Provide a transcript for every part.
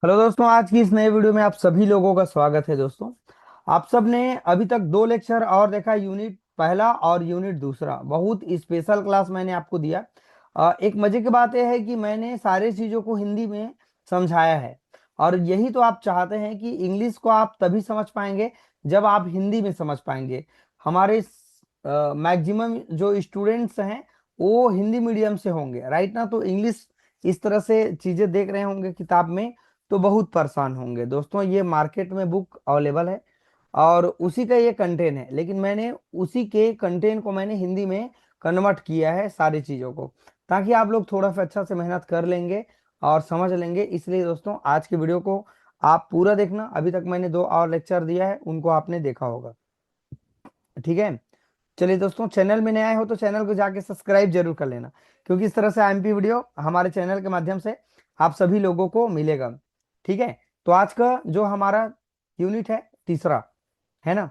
Hello दोस्तों, आज की इस नए वीडियो में आप सभी लोगों का स्वागत है। दोस्तों, आप सब ने अभी तक दो लेक्चर और देखा, यूनिट पहला और यूनिट दूसरा। बहुत स्पेशल क्लास मैंने आपको दिया। एक मजे की बात यह है कि मैंने सारी चीज़ों को हिंदी में समझाया है। और यही तो आप चाहते हैं कि इंग्लिश को आप तभी समझ पाएंगे जब आप हिंदी में समझ पाएंगे। हमारे मैक्सिमम जो स्टूडेंट्स हैं वो हिंदी मीडियम से होंगे, राइट ना? तो इंग्लिश इस तरह से चीज़ें देख रहे होंगे किताब में तो बहुत परेशान होंगे। दोस्तों, ये मार्केट में बुक अवेलेबल है और उसी का ये कंटेंट है, लेकिन मैंने उसी के कंटेंट को मैंने हिंदी में कन्वर्ट किया है सारी चीज़ों को, ताकि आप लोग थोड़ा सा अच्छा से मेहनत कर लेंगे और समझ लेंगे। इसलिए दोस्तों, आज के वीडियो को आप पूरा देखना। अभी तक मैंने दो और लेक्चर दिया है, उनको आपने देखा होगा। ठीक है, चलिए दोस्तों, चैनल में नए आए हो तो चैनल को जाके सब्सक्राइब जरूर कर लेना, क्योंकि इस तरह से आईएमपी वीडियो हमारे चैनल के माध्यम से आप सभी लोगों को मिलेगा। ठीक है, तो आज का जो हमारा यूनिट है तीसरा, है ना,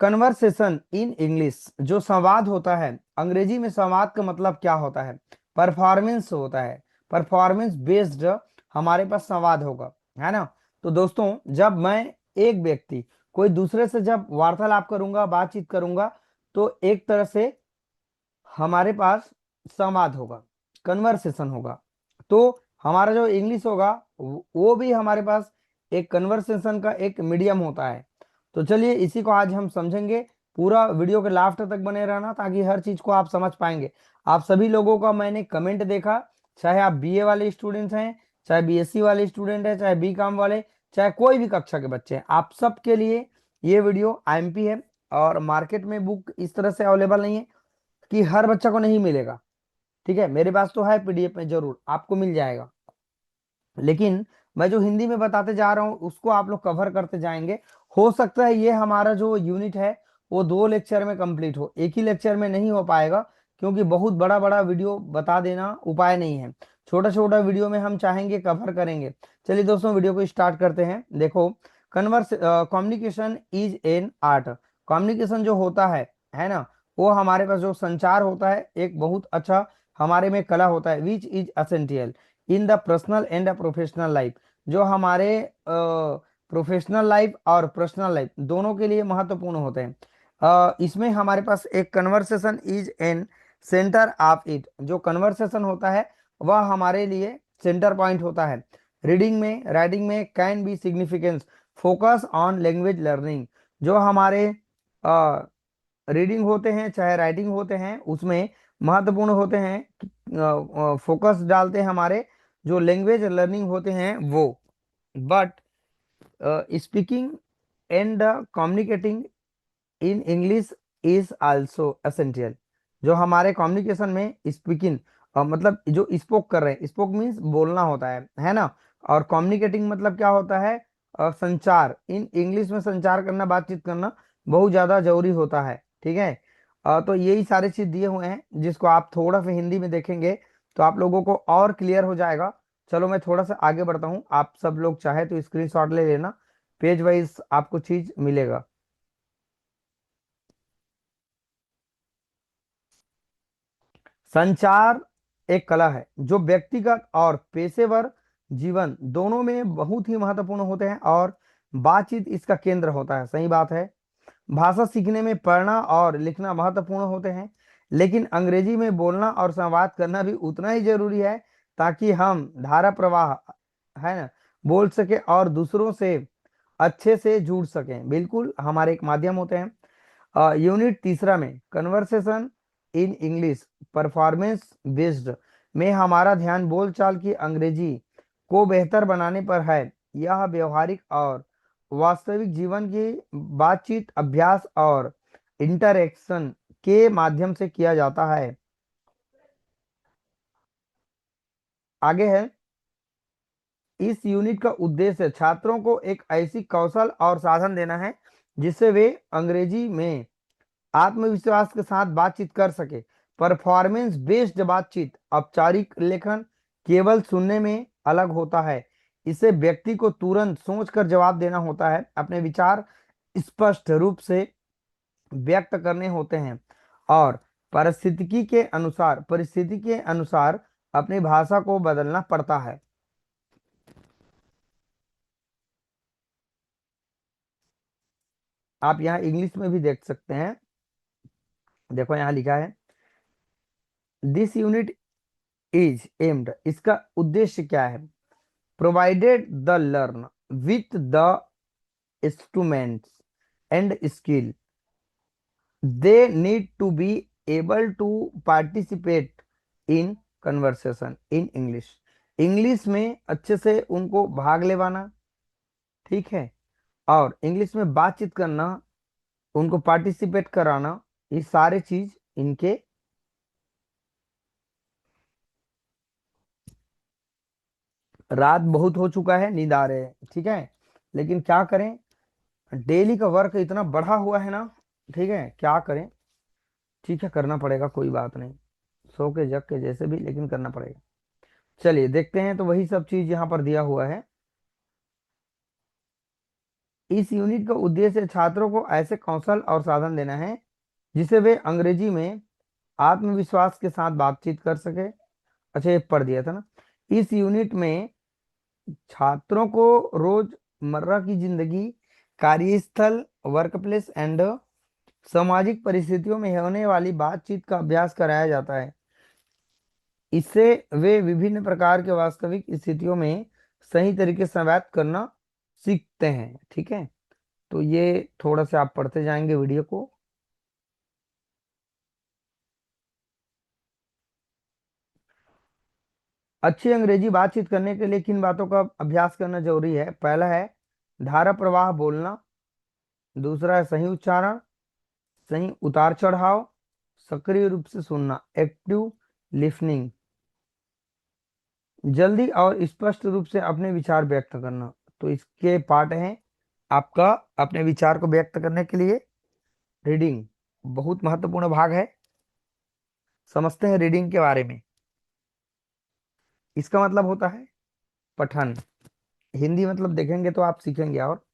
कन्वर्सेशन इन इंग्लिश। जो संवाद होता है, अंग्रेजी में संवाद का मतलब क्या होता है? परफॉर्मेंस होता है। परफॉर्मेंस बेस्ड हमारे पास संवाद होगा, है ना। तो दोस्तों, जब मैं एक व्यक्ति कोई दूसरे से जब वार्तालाप करूंगा, बातचीत करूंगा, तो एक तरह से हमारे पास संवाद होगा, कन्वर्सेशन होगा। तो हमारा जो इंग्लिश होगा वो भी हमारे पास एक कन्वर्सेशन का एक मीडियम होता है। तो चलिए, इसी को आज हम समझेंगे। पूरा वीडियो के लास्ट तक बने रहना, ताकि हर चीज को आप समझ पाएंगे। आप सभी लोगों का मैंने कमेंट देखा, चाहे आप बीए वाले स्टूडेंट्स हैं, चाहे बीएससी वाले स्टूडेंट है, चाहे बीकॉम वाले, चाहे कोई भी कक्षा के बच्चे हैं, आप सब के लिए ये वीडियो आईएमपी है। और मार्केट में बुक इस तरह से अवेलेबल नहीं है कि हर बच्चा को नहीं मिलेगा। ठीक है, मेरे पास तो है, पीडीएफ में जरूर आपको मिल जाएगा। लेकिन मैं जो हिंदी में बताते जा रहा हूँ उसको आप लोग कवर करते जाएंगे। हो सकता है ये हमारा जो यूनिट है वो दो लेक्चर में कंप्लीट हो, एक ही लेक्चर में नहीं हो पाएगा, क्योंकि बहुत बड़ा बड़ा वीडियो बता देना उपाय नहीं है। छोटा छोटा वीडियो में हम चाहेंगे कवर करेंगे। चलिए दोस्तों, वीडियो को स्टार्ट करते हैं। देखो, converse communication is an art. Communication जो होता है ना, वो हमारे पास जो संचार होता है एक बहुत अच्छा हमारे में कला होता है, which is essential in the personal and professional life. जो हमारे प्रोफेशनल लाइफ और पर्सनल लाइफ दोनों के लिए महत्वपूर्ण होते हैं। इसमें हमारे पास एक conversation is an centre of it. जो कन्वर्सेशन होता है वह हमारे लिए सेंटर पॉइंट होता है। रीडिंग में, राइटिंग में can be significance focus on language learning. जो हमारे रीडिंग होते हैं चाहे राइटिंग होते हैं, उसमें महत्वपूर्ण होते हैं, फोकस डालते हैं हमारे जो लैंग्वेज लर्निंग होते हैं वो। But speaking and communicating in English is also essential. जो हमारे कम्युनिकेशन में स्पीकिंग मतलब जो स्पोक कर रहे हैं, स्पोक मीन्स बोलना होता है ना। और कम्युनिकेटिंग मतलब क्या होता है? संचार। इन इंग्लिश में संचार करना, बातचीत करना बहुत ज्यादा जरूरी होता है। ठीक है, तो यही सारे चीज दिए हुए हैं, जिसको आप थोड़ा सा हिंदी में देखेंगे तो आप लोगों को और क्लियर हो जाएगा। चलो मैं थोड़ा सा आगे बढ़ता हूँ, आप सब लोग चाहे तो स्क्रीनशॉट ले लेना, पेज वाइज आपको चीज मिलेगा। संचार एक कला है जो व्यक्तिगत और पेशेवर जीवन दोनों में बहुत ही महत्वपूर्ण होते हैं, और बातचीत इसका केंद्र होता है। सही बात है। भाषा सीखने में पढ़ना और लिखना महत्वपूर्ण होते हैं, लेकिन अंग्रेजी में बोलना और संवाद करना भी उतना ही जरूरी है, ताकि हम धारा प्रवाह, है ना, बोल सके और दूसरों से अच्छे से जुड़ सकें। बिल्कुल हमारे एक माध्यम होते हैं। यूनिट तीसरा में conversation in English performance based में हमारा ध्यान बोलचाल की अंग्रेजी को बेहतर बनाने पर है। यह व्यवहारिक और वास्तविक जीवन की बातचीत, अभ्यास और इंटरेक्शन के माध्यम से किया जाता है। आगे है, इस यूनिट का उद्देश्य छात्रों को एक ऐसी कौशल और साधन देना है जिससे वे अंग्रेजी में आत्मविश्वास के साथ बातचीत कर सके। परफॉर्मेंस बेस्ड बातचीत औपचारिक लेखन केवल सुनने में अलग होता है। इसे व्यक्ति को तुरंत सोचकर जवाब देना होता है, अपने विचार स्पष्ट रूप से व्यक्त करने होते हैं, और परिस्थिति के अनुसार अपनी भाषा को बदलना पड़ता है। आप यहाँ इंग्लिश में भी देख सकते हैं। देखो यहाँ लिखा है दिस यूनिट इज एम्ड, इसका उद्देश्य क्या है? Provided the learn with the instruments and skill they need to be able to participate in conversation in English। English में अच्छे से उनको भाग लेवाना, ठीक है, और इंग्लिश में बातचीत करना, उनको पार्टिसिपेट कराना, ये सारे चीज इनके। रात बहुत हो चुका है, नींद आ रहे हैं, ठीक है, लेकिन क्या करें, डेली का वर्क इतना बढ़ा हुआ है ना, ठीक है, क्या करें, ठीक है, करना पड़ेगा, कोई बात नहीं, सो के जग के जैसे भी, लेकिन करना पड़ेगा। चलिए देखते हैं, तो वही सब चीज यहाँ पर दिया हुआ है। इस यूनिट का उद्देश्य छात्रों को ऐसे कौशल और साधन देना है जिससे वे अंग्रेजी में आत्मविश्वास के साथ बातचीत कर सके। अच्छा, ये पढ़ दिया था ना। इस यूनिट में छात्रों को रोजमर्रा की जिंदगी, कार्यस्थल, वर्क प्लेस एंड सामाजिक परिस्थितियों में होने वाली बातचीत का अभ्यास कराया जाता है। इससे वे विभिन्न प्रकार के वास्तविक स्थितियों में सही तरीके से बात करना सीखते हैं, ठीक है। तो ये थोड़ा सा आप पढ़ते जाएंगे वीडियो को। अच्छी अंग्रेजी बातचीत करने के लिए किन बातों का अभ्यास करना जरूरी है? पहला है धारा प्रवाह बोलना, दूसरा है सही उच्चारण, सही उतार चढ़ाव, सक्रिय रूप से सुनना, एक्टिव लिसनिंग, जल्दी और स्पष्ट रूप से अपने विचार व्यक्त करना। तो इसके पार्ट हैं आपका अपने विचार को व्यक्त करने के लिए रीडिंग बहुत महत्वपूर्ण भाग है। समझते हैं रीडिंग के बारे में। इसका मतलब होता है पठन। हिंदी मतलब देखेंगे तो आप सीखेंगे। और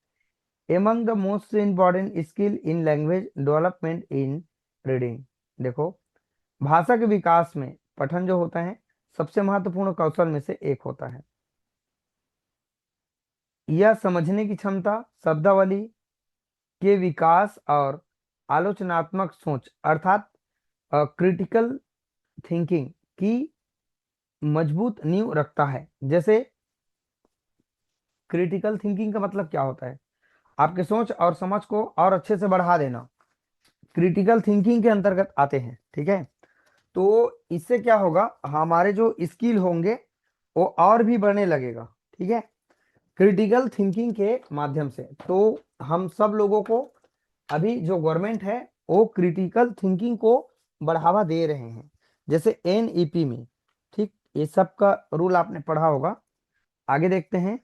among the most important skill in language development in reading, देखो भाषा के विकास में पठन जो होता है सबसे महत्वपूर्ण कौशल में से एक होता है। यह समझने की क्षमता, शब्दावली के विकास और आलोचनात्मक सोच अर्थात क्रिटिकल थिंकिंग की मजबूत नींव रखता है। जैसे क्रिटिकल थिंकिंग का मतलब क्या होता है? आपके सोच और समझ को और अच्छे से बढ़ा देना, क्रिटिकल थिंकिंग के अंतर्गत आते हैं, ठीक है। तो इससे क्या होगा, हमारे जो स्किल होंगे वो और भी बढ़ने लगेगा, ठीक है, क्रिटिकल थिंकिंग के माध्यम से। तो हम सब लोगों को अभी जो गवर्नमेंट है वो क्रिटिकल थिंकिंग को बढ़ावा दे रहे हैं, जैसे एनईपी में, ठीक, ये सब का रूल आपने पढ़ा होगा। आगे देखते हैं।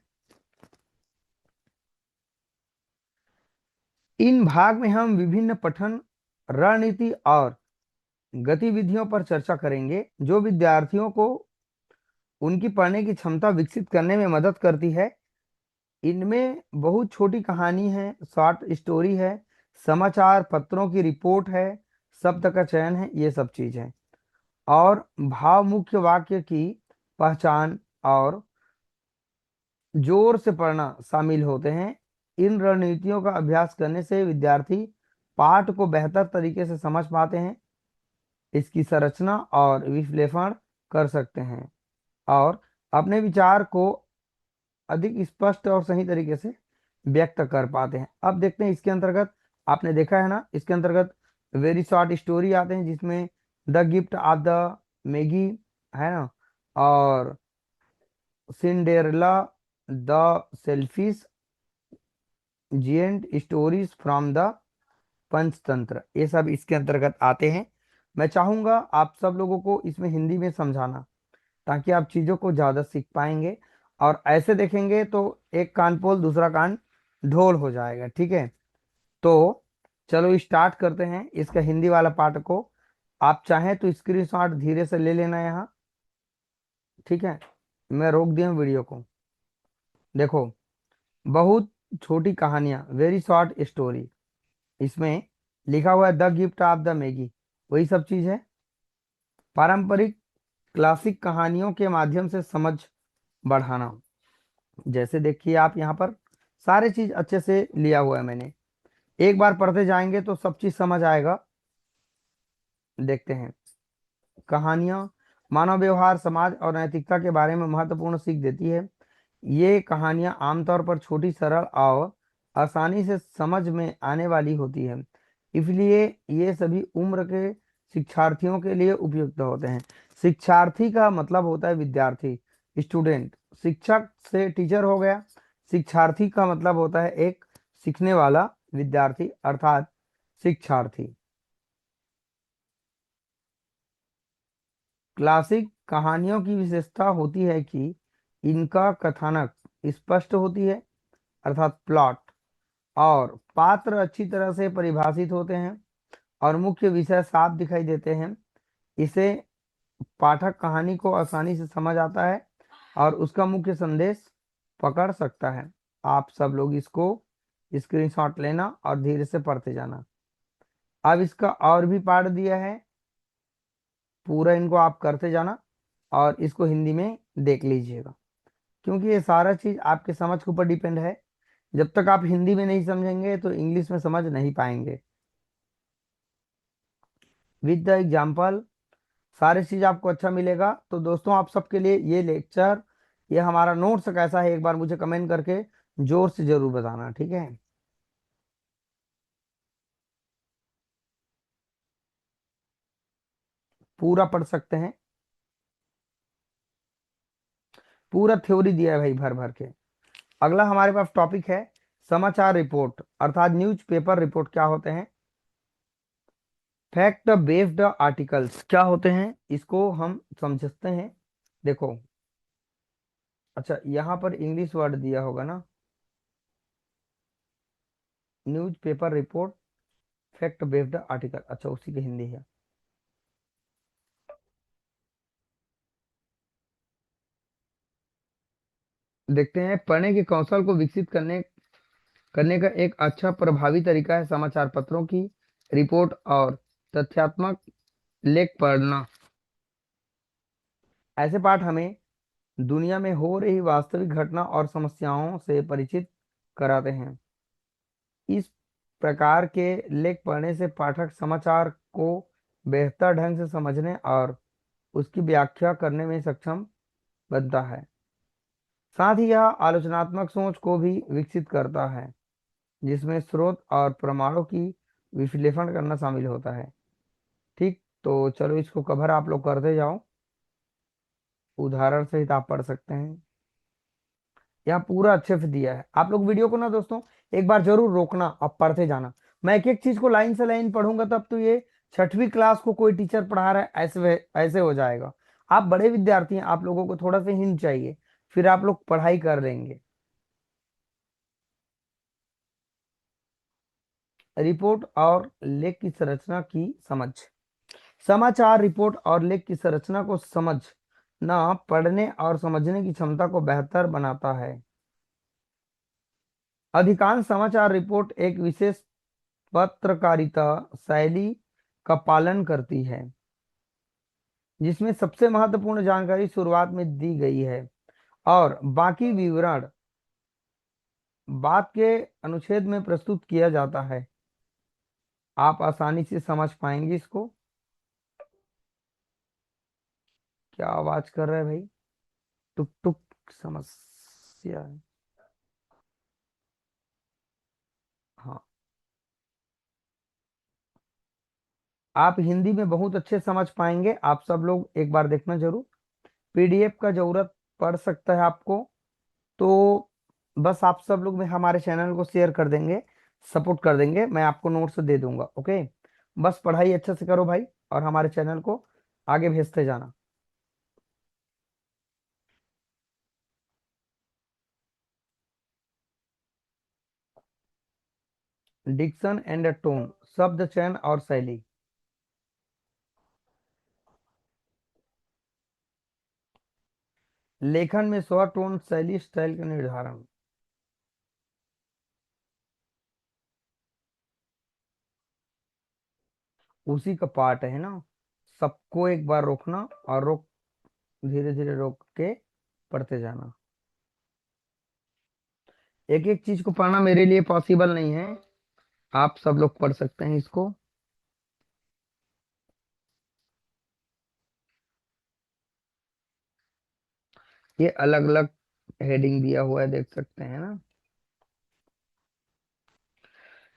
इन भाग में हम विभिन्न पठन रणनीति और गतिविधियों पर चर्चा करेंगे जो विद्यार्थियों को उनकी पढ़ने की क्षमता विकसित करने में मदद करती है। इनमें बहुत छोटी कहानी है, शॉर्ट स्टोरी है, समाचार पत्रों की रिपोर्ट है, शब्द का चयन है, ये सब चीज है। और भाव मुख्य वाक्य की पहचान और जोर से पढ़ना शामिल होते हैं। इन रणनीतियों का अभ्यास करने से विद्यार्थी पाठ को बेहतर तरीके से समझ पाते हैं, इसकी संरचना और विश्लेषण कर सकते हैं और अपने विचार को अधिक स्पष्ट और सही तरीके से व्यक्त कर पाते हैं। अब देखते हैं इसके अंतर्गत, आपने देखा है ना, इसके अंतर्गत वेरी शॉर्ट स्टोरी आते हैं जिसमें the gift of the Magi है ना, और Cinderella, the selfish giant, stories from the Panchatantra, ये सब इसके अंतर्गत आते हैं। मैं चाहूंगा आप सब लोगों को इसमें हिंदी में समझाना ताकि आप चीजों को ज्यादा सीख पाएंगे। और ऐसे देखेंगे तो एक कान पोल दूसरा कान ढोल हो जाएगा, ठीक है। तो चलो स्टार्ट करते हैं इसका हिंदी वाला पार्ट को। आप चाहें तो स्क्रीनशॉट धीरे से ले लेना यहाँ, ठीक है, मैं रोक दिया हूँ वीडियो को। देखो बहुत छोटी कहानियां, वेरी शॉर्ट स्टोरी, इसमें लिखा हुआ है the gift of the Maggi, वही सब चीज है। पारंपरिक क्लासिक कहानियों के माध्यम से समझ बढ़ाना, जैसे देखिए आप यहाँ पर सारे चीज अच्छे से लिया हुआ है मैंने। एक बार पढ़ते जाएंगे तो सब चीज समझ आएगा। देखते हैं। कहानियां मानव व्यवहार, समाज और नैतिकता के बारे में महत्वपूर्ण सीख देती है। ये कहानियां आमतौर पर छोटी, सरल और आसानी से समझ में आने वाली होती है, इसलिए ये सभी उम्र के शिक्षार्थियों के लिए उपयुक्त होते हैं। शिक्षार्थी का मतलब होता है विद्यार्थी, स्टूडेंट। शिक्षक से टीचर हो गया। शिक्षार्थी का मतलब होता है एक सीखने वाला विद्यार्थी, अर्थात शिक्षार्थी। क्लासिक कहानियों की विशेषता होती है कि इनका कथानक स्पष्ट होती है, अर्थात प्लॉट, और पात्र अच्छी तरह से परिभाषित होते हैं और मुख्य विषय साफ दिखाई देते हैं। इसे पाठक कहानी को आसानी से समझ आता है और उसका मुख्य संदेश पकड़ सकता है। आप सब लोग इसको स्क्रीनशॉट लेना और धीरे से पढ़ते जाना। अब इसका और भी पार्ट दिया है, पूरा इनको आप करते जाना और इसको हिंदी में देख लीजिएगा, क्योंकि ये सारा चीज आपके समझ के ऊपर डिपेंड है। जब तक आप हिंदी में नहीं समझेंगे तो इंग्लिश में समझ नहीं पाएंगे। विद द एग्जाम्पल सारी चीज आपको अच्छा मिलेगा। तो दोस्तों, आप सबके लिए ये लेक्चर, ये हमारा नोट्स कैसा है, एक बार मुझे कमेंट करके जोर से जरूर बताना, ठीक है। पूरा पढ़ सकते हैं, पूरा थ्योरी दिया है भाई भर भर के। अगला हमारे पास टॉपिक है समाचार रिपोर्ट, अर्थात न्यूज पेपर रिपोर्ट क्या होते हैं। फैक्ट बेस्ड आर्टिकल्स क्या होते हैं, इसको हम समझते हैं। देखो, अच्छा यहाँ पर इंग्लिश वर्ड दिया होगा ना, news paper report, fact based article, अच्छा उसी की हिंदी है। देखते हैं। पढ़ने के कौशल को विकसित करने करने का एक अच्छा प्रभावी तरीका है समाचार पत्रों की रिपोर्ट और तथ्यात्मक लेख पढ़ना। ऐसे पाठ हमें दुनिया में हो रही वास्तविक घटना और समस्याओं से परिचित कराते हैं। इस प्रकार के लेख पढ़ने से पाठक समाचार को बेहतर ढंग से समझने और उसकी व्याख्या करने में सक्षम बनता है। साथ ही यह आलोचनात्मक सोच को भी विकसित करता है, जिसमें स्रोत और प्रमाणों की विश्लेषण करना शामिल होता है। ठीक, तो चलो इसको कवर आप लोग करते जाओ, उदाहरण सहित आप पढ़ सकते हैं। यहाँ पूरा अच्छे से दिया है। आप लोग वीडियो को ना दोस्तों एक बार जरूर रोकना और पढ़ते जाना। मैं एक एक चीज को लाइन से लाइन पढ़ूंगा, तब तो ये छठवीं क्लास को कोई टीचर पढ़ा रहा है ऐसे हो जाएगा। आप बड़े विद्यार्थी हैं, आप लोगों को थोड़ा सा हिंट चाहिए, फिर आप लोग पढ़ाई कर लेंगे। रिपोर्ट और लेख की संरचना की समझ। समाचार रिपोर्ट और लेख की संरचना को समझना पढ़ने और समझने की क्षमता को बेहतर बनाता है। अधिकांश समाचार रिपोर्ट एक विशेष पत्रकारिता शैली का पालन करती है, जिसमें सबसे महत्वपूर्ण जानकारी शुरुआत में दी गई है और बाकी विवरण बाद के अनुच्छेद में प्रस्तुत किया जाता है। आप आसानी से समझ पाएंगे इसको। क्या आवाज कर रहा है भाई, टुक टुक समस्या है। हाँ, आप हिंदी में बहुत अच्छे समझ पाएंगे। आप सब लोग एक बार देखना जरूर। पीडीएफ का जरूरत पड़ सकता है आपको, तो बस आप सब लोग में हमारे चैनल को शेयर कर देंगे, सपोर्ट कर देंगे, मैं आपको नोट्स दे दूंगा। ओके, बस पढ़ाई अच्छे से करो भाई और हमारे चैनल को आगे भेजते जाना। डिक्शन एंड टोन, शब्द चयन और शैली। लेखन में स्वर, टोन, शैली, स्टाइल का निर्धारण। उसी का पार्ट है ना। सबको एक बार रोकना और धीरे धीरे रोक के पढ़ते जाना। एक एक चीज को पढ़ना मेरे लिए पॉसिबल नहीं है, आप सब लोग पढ़ सकते हैं इसको। ये अलग अलग हेडिंग दिया हुआ है, देख सकते हैं ना।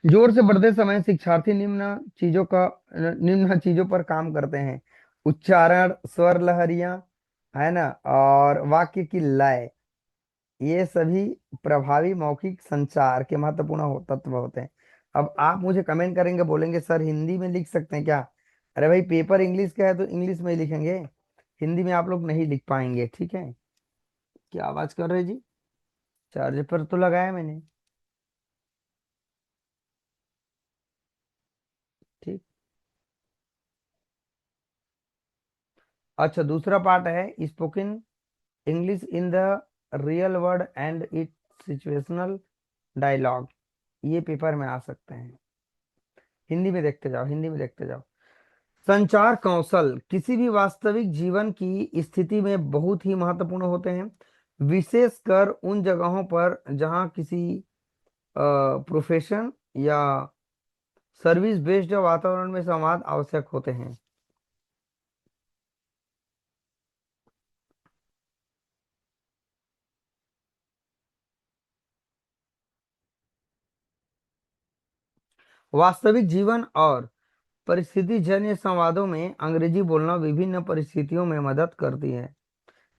जोर से बढ़ते समय शिक्षार्थी निम्न चीजों पर काम करते हैं: उच्चारण, स्वर लहरियां, है ना, और वाक्य की लय। ये सभी प्रभावी मौखिक संचार के महत्वपूर्ण तत्व होते हैं। अब आप मुझे कमेंट करेंगे, बोलेंगे सर हिंदी में लिख सकते हैं क्या? अरे भाई, पेपर इंग्लिश का है तो इंग्लिश में ही लिखेंगे, हिंदी में आप लोग नहीं लिख पाएंगे, ठीक है। क्या आवाज कर रहे जी? चार्ज पर तो लगाया मैंने। ठीक। अच्छा, दूसरा पार्ट है spoken English in the real world and it situational dialogue. ये पेपर में आ सकते हैं। हिंदी में देखते जाओ, हिंदी में देखते जाओ। संचार कौशल किसी भी वास्तविक जीवन की स्थिति में बहुत ही महत्वपूर्ण होते हैं, विशेषकर उन जगहों पर जहां किसी प्रोफेशन या सर्विस बेस्ड वातावरण में संवाद आवश्यक होते हैं। वास्तविक जीवन और परिस्थिति जन्य संवादों में अंग्रेजी बोलना विभिन्न परिस्थितियों में मदद करती है,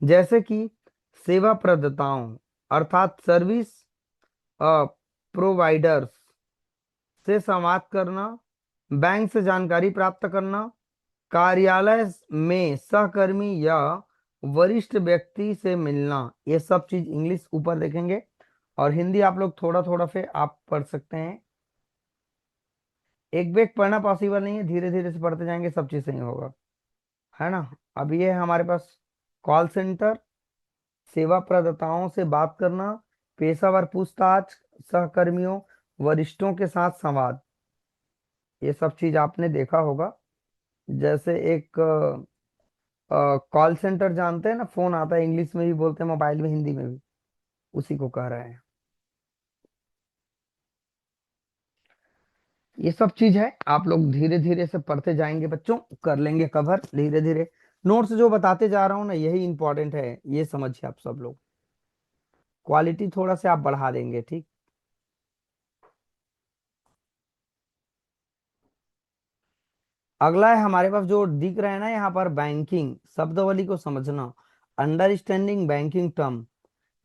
जैसे कि सेवा प्रदाताओं अर्थात सर्विस प्रोवाइडर्स से संवाद करना, बैंक से जानकारी प्राप्त करना, कार्यालय में सहकर्मी या वरिष्ठ व्यक्ति से मिलना। ये सब चीज इंग्लिश ऊपर देखेंगे, और हिंदी आप लोग थोड़ा थोड़ा से आप पढ़ सकते हैं। एक बेग पढ़ना पॉसिबल नहीं है, धीरे धीरे से पढ़ते जाएंगे, सब चीज सही होगा, है ना। अब ये है हमारे पास कॉल सेंटर, सेवा प्रदाताओं से बात करना, पेशेवर पूछताछ, सहकर्मियों, वरिष्ठों के साथ संवाद। ये सब चीज आपने देखा होगा। जैसे एक कॉल सेंटर जानते हैं ना, फोन आता है, इंग्लिश में भी बोलते हैं, मोबाइल में, हिंदी में भी, उसी को कह रहे हैं। ये सब चीज है, आप लोग धीरे धीरे से पढ़ते जाएंगे बच्चों, कर लेंगे कवर धीरे धीरे। नोट्स जो बताते जा रहा हूँ ना, यही इंपॉर्टेंट है, ये समझिए आप सब लोग। क्वालिटी थोड़ा सा आप बढ़ा देंगे, ठीक। अगला है हमारे पास जो दिख रहा है ना यहाँ पर, बैंकिंग शब्दावली को समझना, अंडरस्टैंडिंग बैंकिंग टर्म।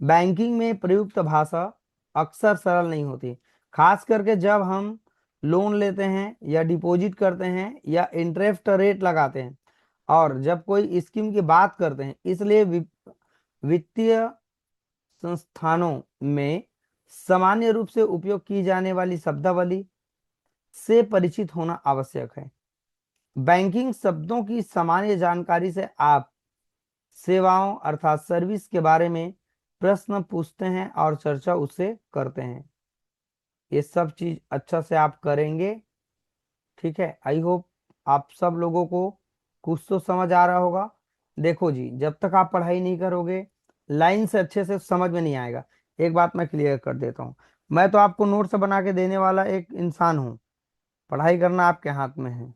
बैंकिंग में प्रयुक्त भाषा अक्सर सरल नहीं होती, खास करके जब हम लोन लेते हैं या डिपॉजिट करते हैं या इंटरेस्ट रेट लगाते हैं, और जब कोई स्कीम की बात करते हैं। इसलिए वित्तीय संस्थानों में सामान्य रूप से उपयोग की जाने वाली शब्दावली से परिचित होना आवश्यक है। बैंकिंग शब्दों की सामान्य जानकारी से आप सेवाओं अर्थात सर्विस के बारे में प्रश्न पूछते हैं और चर्चा उससे करते हैं। ये सब चीज अच्छा से आप करेंगे, ठीक है। आई होप आप सब लोगों को कुछ तो समझ आ रहा होगा। देखो जी, जब तक आप पढ़ाई नहीं करोगे, लाइन से अच्छे से समझ में नहीं आएगा। एक बात मैं क्लियर कर देता हूँ, मैं तो आपको नोट्स बना के देने वाला एक इंसान हूँ, पढ़ाई करना आपके हाथ में है।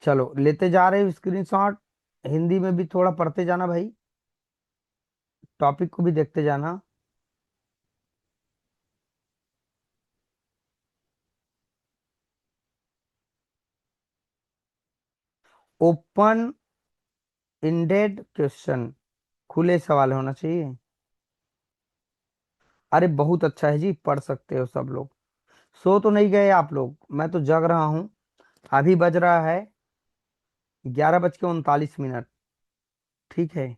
चलो लेते जा रहे हो स्क्रीनशॉट, हिंदी में भी थोड़ा पढ़ते जाना भाई, टॉपिक को भी देखते जाना। ओपन इंडेड क्वेश्चन, खुले सवाल होना चाहिए। अरे बहुत अच्छा है जी, पढ़ सकते हो सब लोग। सो तो नहीं गए आप लोग? मैं तो जग रहा हूँ। अभी बज रहा है 11:39। ठीक है।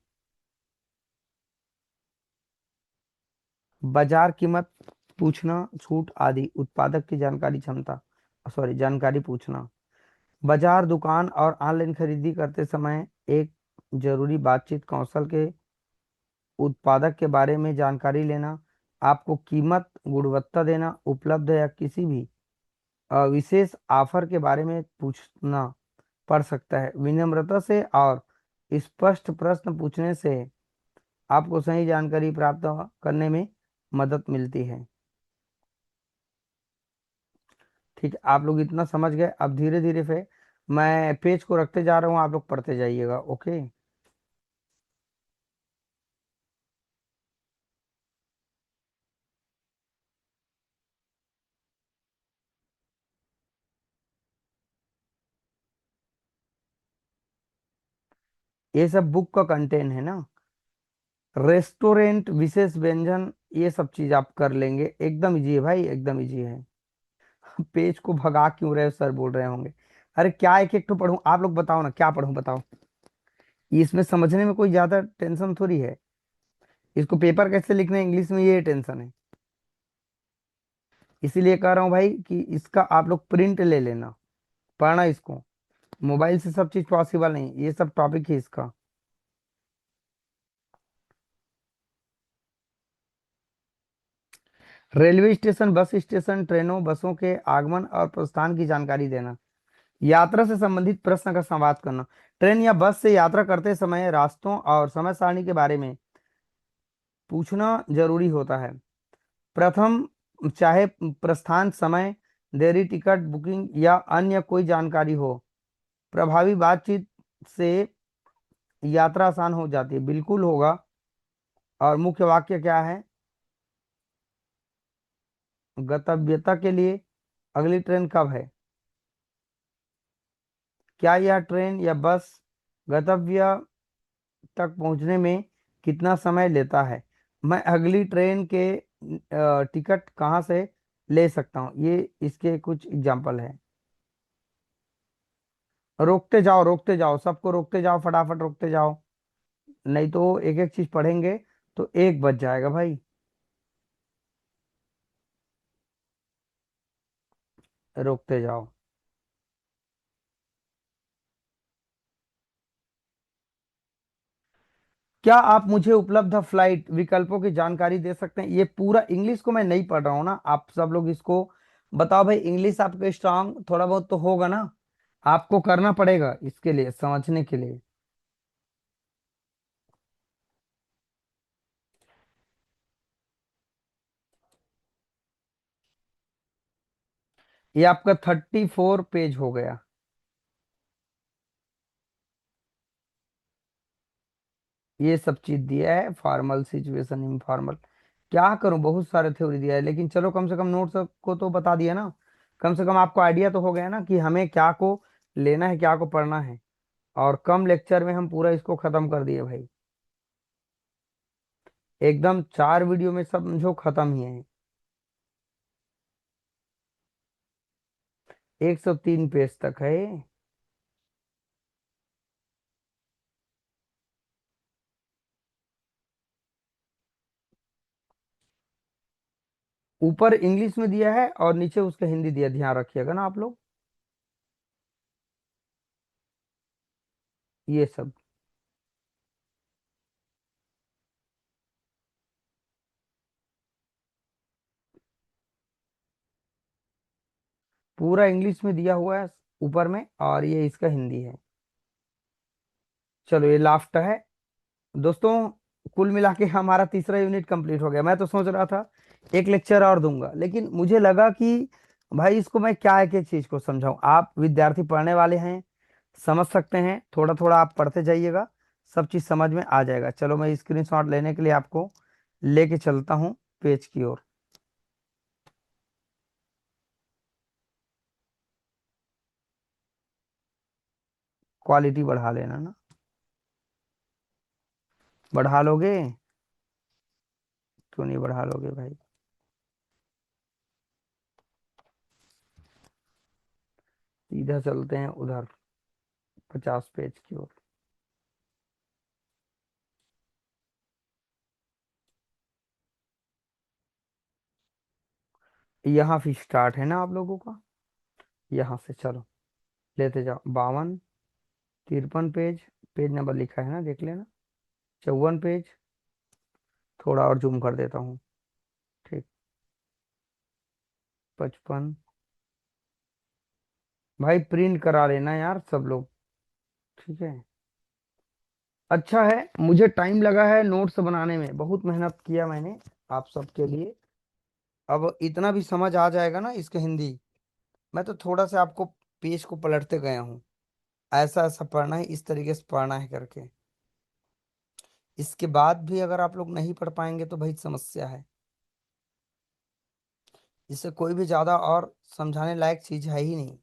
बाजार कीमत पूछना, छूट आदि, उत्पादक की जानकारी क्षमता, सॉरी, जानकारी पूछना। बाजार, दुकान और ऑनलाइन खरीदी करते समय एक जरूरी बातचीत कौशल के उत्पादक के बारे में जानकारी लेना, आपको कीमत, गुणवत्ता देना, उपलब्ध या किसी भी विशेष ऑफर के बारे में पूछना पड़ सकता है। विनम्रता से और स्पष्ट प्रश्न पूछने से आपको सही जानकारी प्राप्त करने में मदद मिलती है। ठीक है, आप लोग इतना समझ गए। अब धीरे धीरे से मैं पेज को रखते जा रहा हूँ, आप लोग पढ़ते जाइएगा। ओके। ये सब बुक का कंटेंट है ना। रेस्टोरेंट, विशेष व्यंजन, ये सब चीज आप कर लेंगे। एकदम इजी है भाई, एकदम इजी है। पेज को भगा क्यों रहे हो सर, बोल रहे होंगे। अरे क्या एक एक तो पढ़ूं, आप लोग बताओ ना क्या पढ़ूं, बताओ। इसमें समझने में कोई ज्यादा टेंशन थोड़ी है। इसको पेपर कैसे लिखना है इंग्लिश में, ये टेंशन है। इसीलिए कह रहा हूँ भाई कि इसका आप लोग प्रिंट ले लेना, पढ़ना इसको। मोबाइल से सब चीज पॉसिबल नहीं, ये सब टॉपिक है इसका। रेलवे स्टेशन, बस स्टेशन, ट्रेनों बसों के आगमन और प्रस्थान की जानकारी देना। यात्रा से संबंधित प्रश्न का संवाद करना। ट्रेन या बस से यात्रा करते समय रास्तों और समय सारणी के बारे में पूछना जरूरी होता है। प्रथम, चाहे प्रस्थान समय, देरी, टिकट बुकिंग या अन्य कोई जानकारी हो, प्रभावी बातचीत से यात्रा आसान हो जाती है। बिल्कुल होगा। और मुख्य वाक्य क्या है? गंतव्यता के लिए अगली ट्रेन कब है? क्या यह ट्रेन या बस गंतव्य तक पहुंचने में कितना समय लेता है? मैं अगली ट्रेन के टिकट कहाँ से ले सकता हूँ? ये इसके कुछ एग्जाम्पल है। रोकते जाओ, सबको रोकते जाओ, फटाफट रोकते जाओ। नहीं तो एक एक चीज पढ़ेंगे तो एक बज जाएगा भाई। रोकते जाओ। क्या आप मुझे उपलब्ध फ्लाइट विकल्पों की जानकारी दे सकते हैं? ये पूरा इंग्लिश को मैं नहीं पढ़ रहा हूँ ना, आप सब लोग इसको बताओ भाई। इंग्लिश आपको स्ट्रांग थोड़ा बहुत तो होगा ना, आपको करना पड़ेगा इसके लिए, समझने के लिए। ये आपका 34 पेज हो गया। ये सब चीज दिया है, फॉर्मल सिचुएशन, इनफॉर्मल। क्या करूं, बहुत सारे थ्योरी दिया है, लेकिन चलो कम से कम नोट्स को तो बता दिया ना। कम से कम आपको आइडिया तो हो गया ना कि हमें क्या को लेना है, क्या को पढ़ना है। और कम लेक्चर में हम पूरा इसको खत्म कर दिए भाई। एकदम 4 वीडियो में समझो खत्म ही है। 103 पेज तक है। ऊपर इंग्लिश में दिया है और नीचे उसका हिंदी दिया, ध्यान रखिएगा ना आप लोग। ये सब पूरा इंग्लिश में दिया हुआ है ऊपर में, और ये इसका हिंदी है। चलो ये लास्ट है दोस्तों। कुल मिला के हमारा तीसरा यूनिट कंप्लीट हो गया। मैं तो सोच रहा था एक लेक्चर और दूंगा, लेकिन मुझे लगा कि भाई इसको मैं क्या एक एक चीज को समझाऊं। आप विद्यार्थी पढ़ने वाले हैं, समझ सकते हैं। थोड़ा थोड़ा आप पढ़ते जाइएगा, सब चीज समझ में आ जाएगा। चलो मैं स्क्रीनशॉट लेने के लिए आपको लेके चलता हूँ पेज की ओर। क्वालिटी बढ़ा लेना ना। बढ़ा लोगे? क्यों नहीं बढ़ा लोगे भाई? सीधा चलते हैं उधर, 50 पेज की ओर। यहाँ भी स्टार्ट है ना आप लोगों का, यहाँ से चलो लेते जाओ। 52, 53 पेज, पेज नंबर लिखा है ना, देख लेना। 54 पेज, थोड़ा और जूम कर देता हूँ। ठीक। 55। भाई प्रिंट करा लेना यार सब लोग। ठीक है। अच्छा है, मुझे टाइम लगा है नोट्स बनाने में, बहुत मेहनत किया मैंने आप सबके लिए। अब इतना भी समझ आ जाएगा ना इसके हिंदी। मैं तो थोड़ा सा आपको पेज को पलटते गया हूँ, ऐसा ऐसा पढ़ना है, इस तरीके से पढ़ना है करके। इसके बाद भी अगर आप लोग नहीं पढ़ पाएंगे तो भाई समस्या है। इससे कोई भी ज्यादा और समझाने लायक चीज है ही नहीं।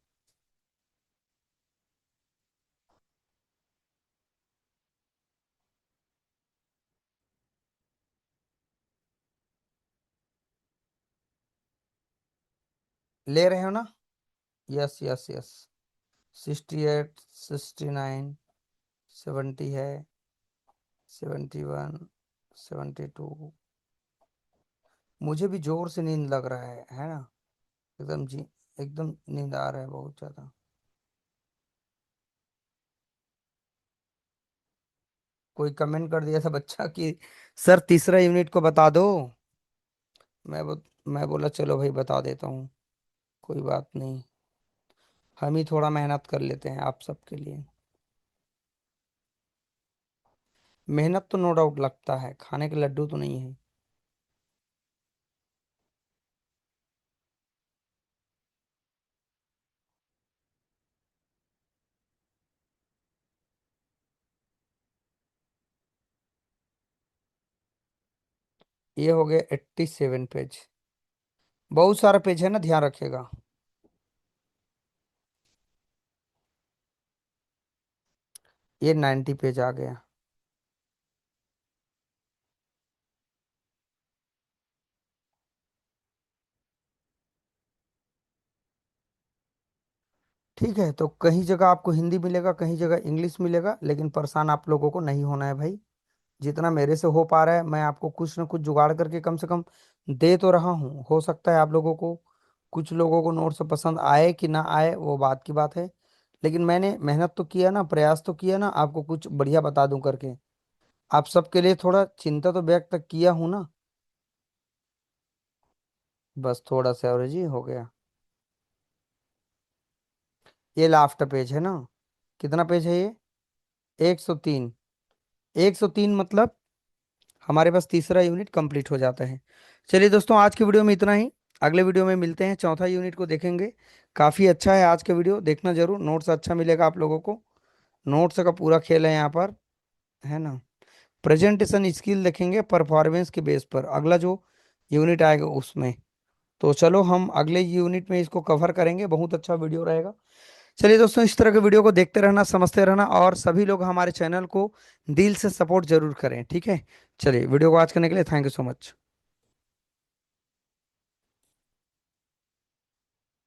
ले रहे हो ना? Yes yes yes. 68, 69, 70 है, 71, 72। मुझे भी जोर से नींद लग रहा है ना? एकदम जी, एकदम नींद आ रहा है बहुत ज्यादा। कोई कमेंट कर दिया था बच्चा कि सर तीसरा यूनिट को बता दो। मैं बोला चलो भाई बता देता हूँ, कोई बात नहीं। हम ही थोड़ा मेहनत कर लेते हैं आप सबके लिए। मेहनत तो नो डाउट लगता है, खाने के लड्डू तो नहीं है। ये हो गया 87 पेज। बहुत सारा पेज है ना, ध्यान रखिएगा। ये 90 पेज आ गया। ठीक है, तो कहीं जगह आपको हिंदी मिलेगा, कहीं जगह इंग्लिश मिलेगा, लेकिन परेशान आप लोगों को नहीं होना है भाई। जितना मेरे से हो पा रहा है मैं आपको कुछ ना कुछ जुगाड़ करके कम से कम दे तो रहा हूँ। हो सकता है आप लोगों को, कुछ लोगों को नोट्स पसंद आए कि ना आए वो बात की बात है, लेकिन मैंने मेहनत तो किया ना, प्रयास तो किया ना आपको कुछ बढ़िया बता दूं करके। आप सबके लिए थोड़ा चिंता तो व्यक्त किया हूं ना। बस थोड़ा सा और जी हो गया। ये लास्ट पेज है ना? कितना पेज है ये? 103। 103 मतलब हमारे पास तीसरा यूनिट कंप्लीट हो जाता है। चलिए दोस्तों, आज की वीडियो में इतना ही। अगले वीडियो में मिलते हैं, चौथा यूनिट को देखेंगे। काफ़ी अच्छा है आज का वीडियो, देखना जरूर, नोट्स अच्छा मिलेगा आप लोगों को। नोट्स का पूरा खेल है यहाँ पर, है ना? प्रेजेंटेशन स्किल देखेंगे परफॉर्मेंस के बेस पर, अगला जो यूनिट आएगा उसमें। तो चलो हम अगले यूनिट में इसको कवर करेंगे, बहुत अच्छा वीडियो रहेगा। चलिए दोस्तों, इस तरह के वीडियो को देखते रहना, समझते रहना, और सभी लोग हमारे चैनल को दिल से सपोर्ट जरूर करें, ठीक है? चलिए, वीडियो को आज करने के लिए थैंक यू सो मच।